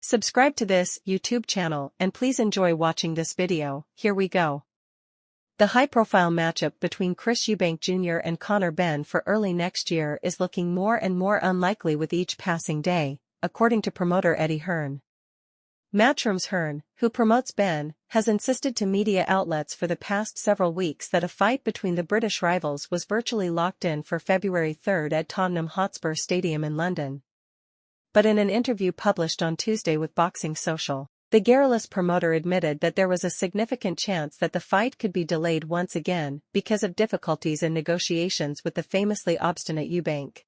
Subscribe to this YouTube channel and please enjoy watching this video. Here we go. The high-profile matchup between Chris Eubank Jr. and Eubank-Benn for early next year is looking more and more unlikely with each passing day, according to promoter Hearn. Matchroom's Hearn, who promotes Benn, has insisted to media outlets for the past several weeks that a fight between the British rivals was virtually locked in for February 3 at Tottenham Hotspur Stadium in London. But in an interview published on Tuesday with Boxing Social, the garrulous promoter admitted that there was a significant chance that the fight could be delayed once again because of difficulties in negotiations with the famously obstinate Eubank.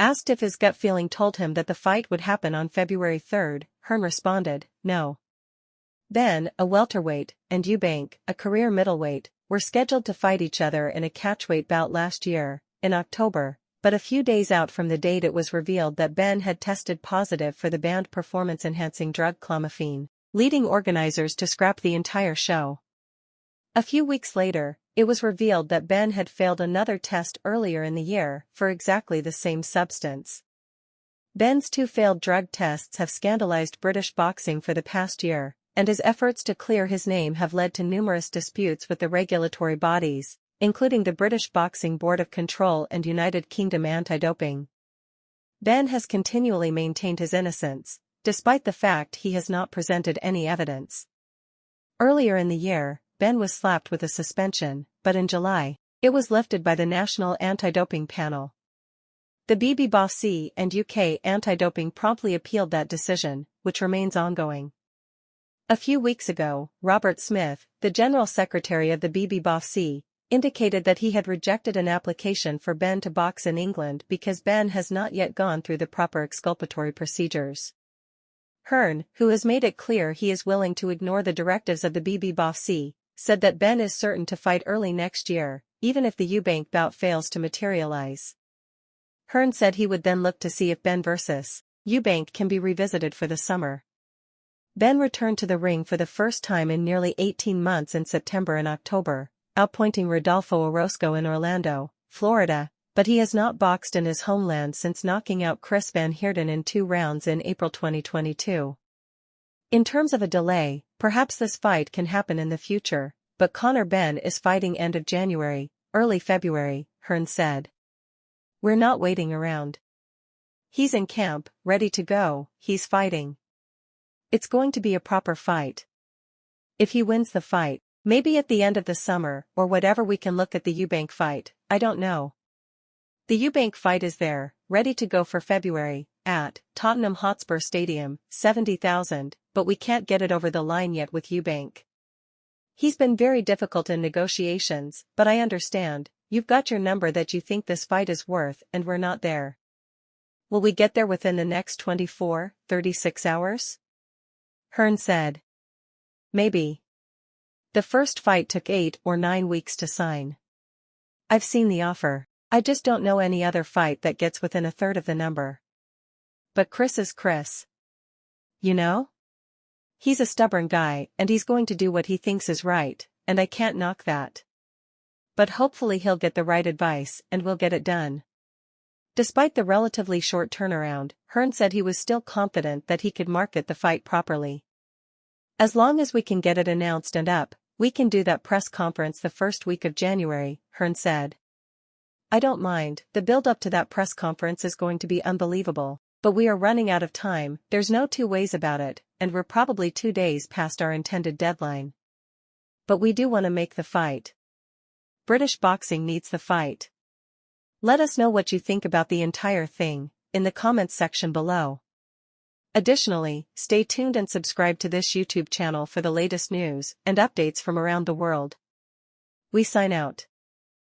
Asked if his gut feeling told him that the fight would happen on February 3, Hearn responded, "No." Benn, a welterweight, and Eubank, a career middleweight, were scheduled to fight each other in a catchweight bout last year, in October, but a few days out from the date it was revealed that Benn had tested positive for the banned performance-enhancing drug clomiphene, leading organizers to scrap the entire show. A few weeks later, it was revealed that Benn had failed another test earlier in the year for exactly the same substance. Benn's two failed drug tests have scandalized British boxing for the past year, and his efforts to clear his name have led to numerous disputes with the regulatory bodies, including the British Boxing Board of Control and United Kingdom Anti-Doping. Benn has continually maintained his innocence, despite the fact he has not presented any evidence. Earlier in the year, Benn was slapped with a suspension, but in July, it was lifted by the National Anti-Doping Panel. The BBC and UK anti-doping promptly appealed that decision, which remains ongoing. A few weeks ago, Robert Smith, the General Secretary of the BBC, indicated that he had rejected an application for Benn to box in England because Benn has not yet gone through the proper exculpatory procedures. Hearn, who has made it clear he is willing to ignore the directives of the BBC, said that Benn is certain to fight early next year, even if the Eubank bout fails to materialize. Hearn said he would then look to see if Benn vs. Eubank can be revisited for the summer. Benn returned to the ring for the first time in nearly 18 months in September and October, outpointing Rodolfo Orozco in Orlando, Florida, but he has not boxed in his homeland since knocking out Chris Van Heerden in 2 rounds in April 2022. In terms of a delay, perhaps this fight can happen in the future, but Eubank-Benn is fighting end of January, early February, Hearn said. "We're not waiting around. He's in camp, ready to go, he's fighting. It's going to be a proper fight. If he wins the fight, maybe at the end of the summer or whatever we can look at the Eubank fight, I don't know. The Eubank fight is there, ready to go for February, at Tottenham Hotspur Stadium, 70,000, but we can't get it over the line yet with Eubank. He's been very difficult in negotiations, but I understand, you've got your number that you think this fight is worth and we're not there. Will we get there within the next 24-36 hours? Hearn said. Maybe. The first fight took 8 or 9 weeks to sign. I've seen the offer. I just don't know any other fight that gets within a third of the number. But Chris is Chris. You know? He's a stubborn guy and he's going to do what he thinks is right, and I can't knock that. But hopefully he'll get the right advice and we'll get it done." Despite the relatively short turnaround, Hearn said he was still confident that he could market the fight properly. "As long as we can get it announced and up, we can do that press conference the first week of January," Hearn said. "I don't mind, the build-up to that press conference is going to be unbelievable, but we are running out of time, there's no two ways about it, and we're probably 2 days past our intended deadline. But we do want to make the fight. British boxing needs the fight." Let us know what you think about the entire thing, in the comments section below. Additionally, stay tuned and subscribe to this YouTube channel for the latest news and updates from around the world. We sign out.